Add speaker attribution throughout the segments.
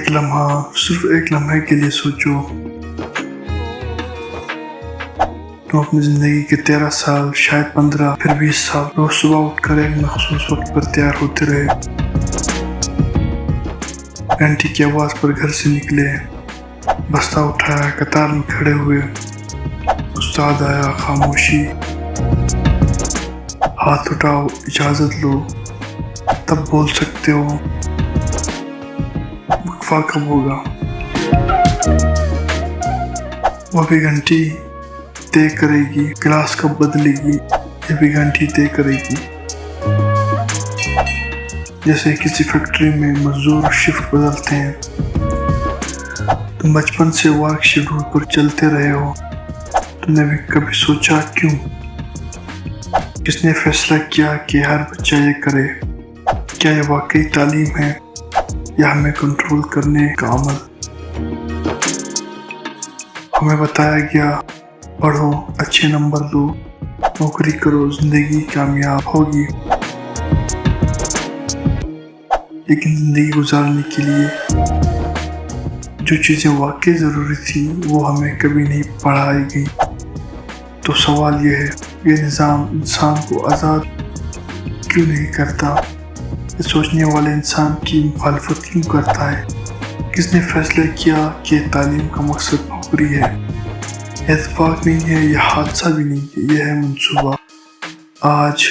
Speaker 1: ایک لمحہ، صرف ایک لمحے کے لیے سوچو، تم اپنی زندگی کے 13 سال، شاید 15، پھر 20 سال روز صبح اٹھ کر ایک مخصوص وقت پر تیار ہوتے رہے، گھنٹی کی آواز پر گھر سے نکلے، بستہ اٹھایا، قطار میں کھڑے ہوئے، استاد آیا، خاموشی، ہاتھ اٹھاؤ، اجازت لو، تب بول سکتے ہو۔ وقفہ کب ہوگا؟ وہ بھی گھنٹی طے کرے گی، کلاس کب بدلے گی، یہ بھی گھنٹی طے کرے گی۔ جیسے کسی فیکٹری میں مزدور شفٹ بدلتے ہیں، تم بچپن سے ورک شیڈول پر چلتے رہے ہو، تم نے بھی کبھی سوچا کیوں؟ کس نے فیصلہ کیا کہ ہر بچہ یہ کرے؟ کیا یہ واقعی تعلیم ہے یا ہمیں کنٹرول کرنے کا عمل؟ ہمیں بتایا گیا پڑھو، اچھے نمبر دو، نوکری کرو، زندگی کامیاب ہوگی، لیکن زندگی گزارنے کے لیے جو چیزیں واقعی ضروری تھی وہ ہمیں کبھی نہیں پڑھائی گئی۔ تو سوال یہ ہے، یہ نظام انسان کو آزاد کیوں نہیں کرتا؟ یہ سوچنے والے انسان کی مخالفت کیوں کرتا ہے؟ کس نے فیصلہ کیا کہ تعلیم کا مقصد نوکری ہے؟ یہ اتفاق نہیں ہے، یہ حادثہ بھی نہیں ہے، یہ ہے منصوبہ۔ آج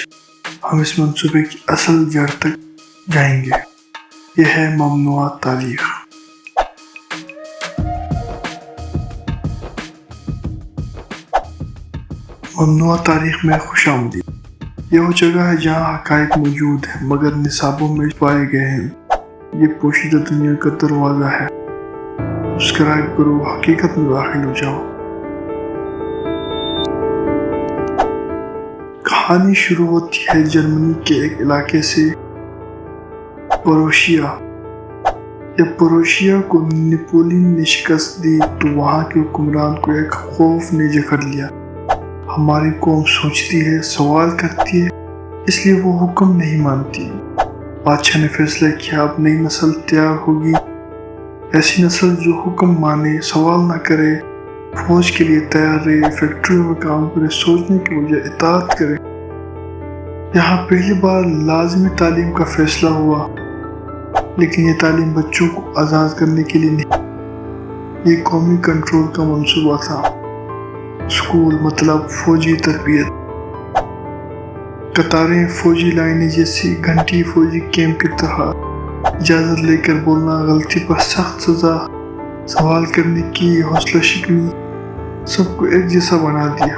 Speaker 1: ہم اس منصوبے کی اصل جڑ تک جائیں گے۔ یہ ہے ممنوعہ تاریخ۔ ممنوعہ تاریخ میں خوش آمدید۔ یہ وہ جگہ ہے جہاں حقائق موجود ہیں مگر نصابوں میں پائے گئے ہیں۔ یہ پوشیدہ دنیا کا دروازہ ہے۔ سبسکرائب کرو، حقیقت میں داخل ہو جاؤ۔ کہانی شروع ہوتی ہے جرمنی کے ایک علاقے سے، پروشیا۔ جب پروشیا کو نپولین نے شکست دی تو وہاں کے حکمران کو ایک خوف نے جکڑ لیا۔ ہماری قوم سوچتی ہے، سوال کرتی ہے، اس لیے وہ حکم نہیں مانتی۔ بادشاہ نے فیصلہ کیا اب نئی نسل تیار ہوگی، ایسی نسل جو حکم مانے، سوال نہ کرے، فوج کے لیے تیار رہے، فیکٹریوں میں کام کرے، سوچنے کی بجائے اطاعت کرے۔ یہاں پہلی بار لازمی تعلیم کا فیصلہ ہوا، لیکن یہ تعلیم بچوں کو آزاد کرنے کے لیے نہیں، یہ قومی کنٹرول کا منصوبہ تھا۔ اسکول مطلب فوجی تربیت، قطاریں فوجی لائنیں جیسی، گھنٹی فوجی کیمپ کی طرح، اجازت لے کر بولنا، غلطی پر سخت سزا، سوال کرنے کی حوصلہ شکنی، سب کو ایک جیسا بنا دیا۔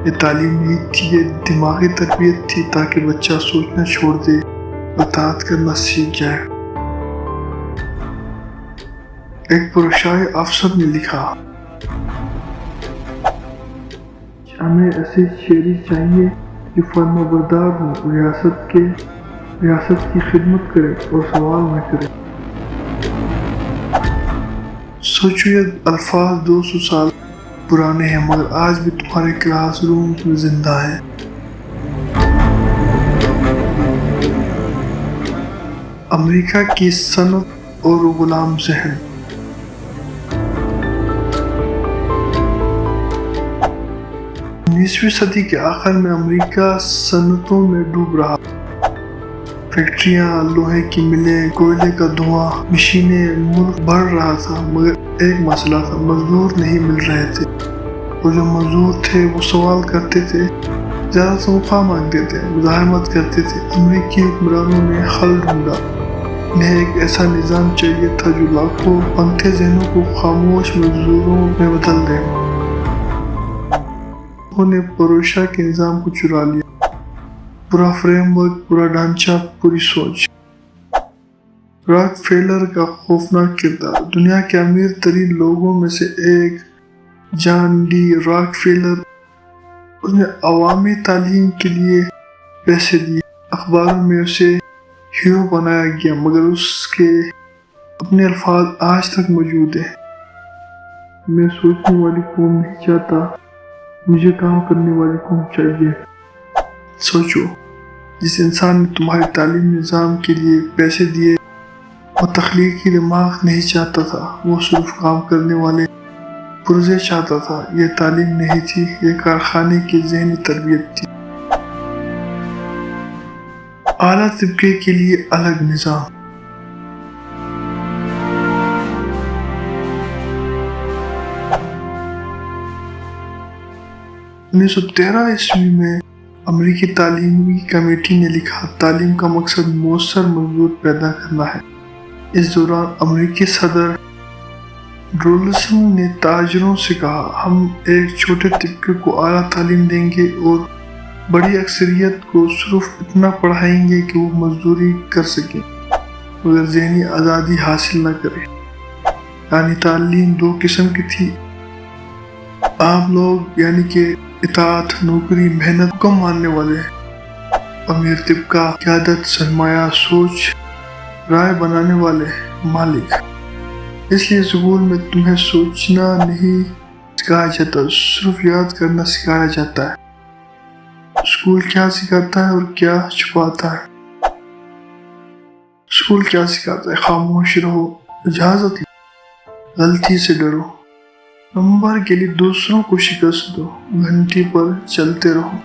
Speaker 1: یہ تعلیم نہیں تھی، یہ دماغی تربیت تھی تاکہ بچہ سوچنا چھوڑ دے، اطاعت کرنا سیکھ جائے۔ ایک پروشائی افسر نے لکھا، ہمیں ایسے شہری چاہیے جو فرما بردار ہوں، ریاست کی خدمت کرے اور سوال نہ کرے۔ سوچو یہ الفاظ 200 سال پرانے ہیں مگر آج بھی تمہارے کلاس روم میں زندہ ہیں۔ امریکہ کی صنعت اور غلام ذہن۔ 19ویں صدی کے آخر میں امریکہ صنعتوں میں ڈوب رہا۔ فیکٹریاں، لوہے کی ملیں، کوئلے کا دھواں، مشینیں، ملک بڑھ رہا تھا مگر ایک مسئلہ تھا، مزدور نہیں مل رہے تھے۔ وہ جو مزدور تھے وہ سوال کرتے تھے، زیادہ تنخواہ مانگتے تھے، مزاحمت کرتے تھے۔ امریکی حکمرانوں نے حل ڈھونڈا، انہیں ایک ایسا نظام چاہیے تھا جو لاکھوں پنکھے ذہنوں کو خاموش مزدوروں میں بدل دے۔ انہوں نے پروشا کے نظام کو چرا لیا، پورا فریم ورک، پورا ڈھانچہ، پوری سوچ۔ راک فیلر کا خوفناک کردار۔ دنیا کے امیر ترین لوگوں میں سے ایک، جان ڈی راک فیلر، اس نے عوامی تعلیم کے لیے پیسے دیے، اخباروں میں اسے ہیرو بنایا گیا مگر اس کے اپنے الفاظ آج تک موجود ہیں، میں سوچنے والی قوم نہیں چاہتا، مجھے کام کرنے والی قوم چاہیے۔ سوچو، جس انسان نے تمہارے تعلیمی نظام کے لیے پیسے دیے وہ تخلیقی دماغ نہیں چاہتا تھا، وہ صرف کام کرنے والے پرزے چاہتا تھا۔ یہ تعلیم نہیں تھی، یہ کارخانے کی ذہنی تربیت تھی۔ اعلیٰ طبقے کے لیے الگ نظام۔ 1913 عیسوی میں امریکی تعلیمی کمیٹی نے لکھا، تعلیم کا مقصد مؤثر مزدور پیدا کرنا ہے۔ اس دوران امریکی صدر رولسن نے تاجروں سے کہا، ہم ایک چھوٹے طبقے کو اعلیٰ تعلیم دیں گے اور بڑی اکثریت کو صرف اتنا پڑھائیں گے کہ وہ مزدوری کر سکیں مگر ذہنی آزادی حاصل نہ کریں۔ یعنی تعلیم دو قسم کی تھی، عام لوگ یعنی کہ اطاعت، نوکری، محنت، حکم ماننے والے، امیر طبقہ، قیادت، سرمایہ، سوچ، رائے بنانے والے، مالک۔ اس لیے اسکول میں تمہیں سوچنا نہیں سکھایا جاتا، صرف یاد کرنا سکھایا جاتا ہے۔ اسکول کیا سکھاتا ہے اور کیا چھپاتا ہے؟ اسکول کیا سکھاتا ہے؟ خاموش رہو، اجازت لو، غلطی سے ڈرو، نمبر کے لیے دوسروں کو شکست دو، گھنٹی پر چلتے رہو،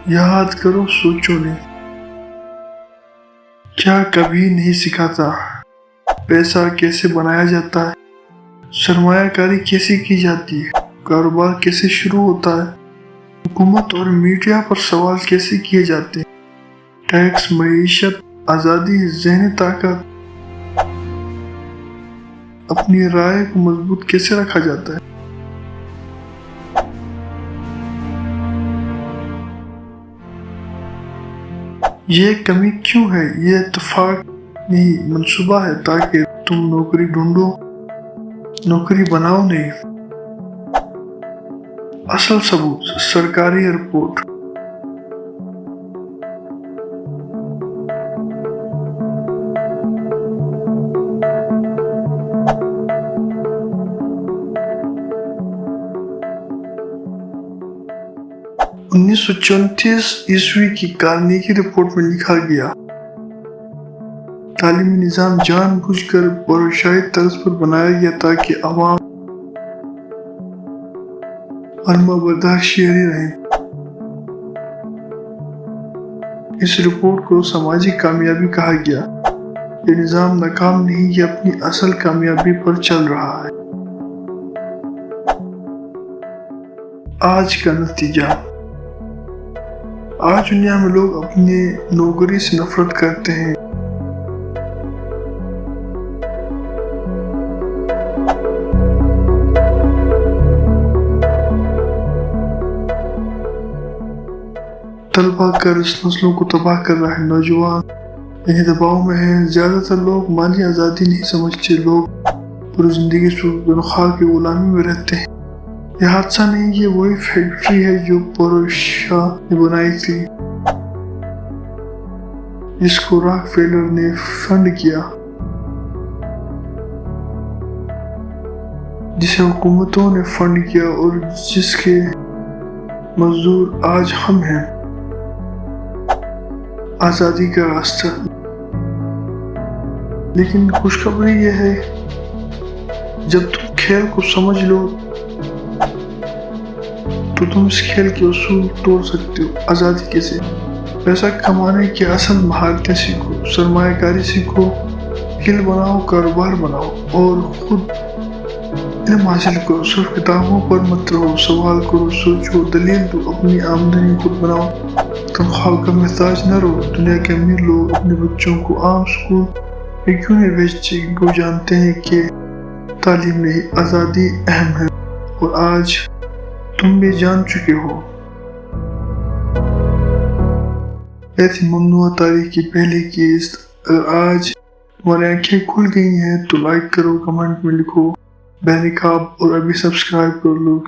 Speaker 1: یاد کرو، سوچو نہیں۔ کیا کبھی نہیں سکھاتا پیسہ کیسے بنایا جاتا ہے، سرمایہ کاری کیسے کی جاتی ہے، کاروبار کیسے شروع ہوتا ہے، حکومت اور میڈیا پر سوال کیسے کیے جاتے ہیں، ٹیکس، معیشت، آزادی، ذہنی طاقت، اپنی رائے کو مضبوط کیسے رکھا جاتا ہے۔ یہ کمی کیوں ہے؟ یہ اتفاق نہیں، منصوبہ ہے تاکہ تم نوکری ڈھونڈو، نوکری بناؤ نہیں۔ اصل ثبوت، سرکاری رپورٹ۔ انیس سو 34 عیسوی کی کارنیگی رپورٹ میں لکھا گیا، تعلیمی نظام جان بوجھ کر بورژوائی طرز پر بنایا گیا تاکہ عوام فرما بردار شہری رہیں۔ اس رپورٹ کو سماجی کامیابی کہا گیا۔ یہ نظام ناکام نہیں، یہ اپنی اصل کامیابی پر چل رہا ہے۔ آج کا نتیجہ، آج دنیا میں لوگ اپنے نوکری سے نفرت کرتے ہیں۔ طلبہ قرض نسلوں کو تباہ کر رہا ہے، نوجوان انہیں دباؤ میں ہیں، زیادہ تر لوگ مالی آزادی نہیں سمجھتے، لوگ پوری زندگی تنخواہ کی غلامی میں رہتے ہیں۔ یہ حادثہ نہیں، یہ وہی فیکٹری ہے جو پورشا نے بنائی تھی، جس کو راک فیلر نے فنڈ کیا، جسے حکومتوں نے فنڈ کیا اور جس کے مزدور آج ہم ہیں۔ آزادی کا راستہ۔ لیکن خوشخبری یہ ہے، جب تم کھیل کو سمجھ لو تو تم اس کھیل کے اصول توڑ سکتے ہو۔ آزادی کیسے؟ پیسہ کمانے کی اصل مہارتیں سیکھو، سرمایہ کاری سیکھو، کھیل بناؤ، کاروبار بناؤ اور خود علم حاصل کرو۔ صرف کتابوں پر مت رہو، سوال کرو، سوچو، دلیل دو، اپنی آمدنی خود بناؤ، تنخواہ کا محتاج نہ رہو۔ دنیا کے امیر لوگ اپنے بچوں کو عام اسکول میں کیوں نہیں بھیجتے؟ کیونکہ وہ جانتے ہیں کہ تعلیم نہیں، آزادی اہم ہے، اور آج تم بھی جان چکے ہو۔ یہ تھی ممنوع تاریخ کی پہلی قسط۔ اگر آج تمہاری آنکھیں کھل گئی ہیں تو لائک کرو، کمنٹ میں لکھو بے نقاب، اور ابھی سبسکرائب کر لو۔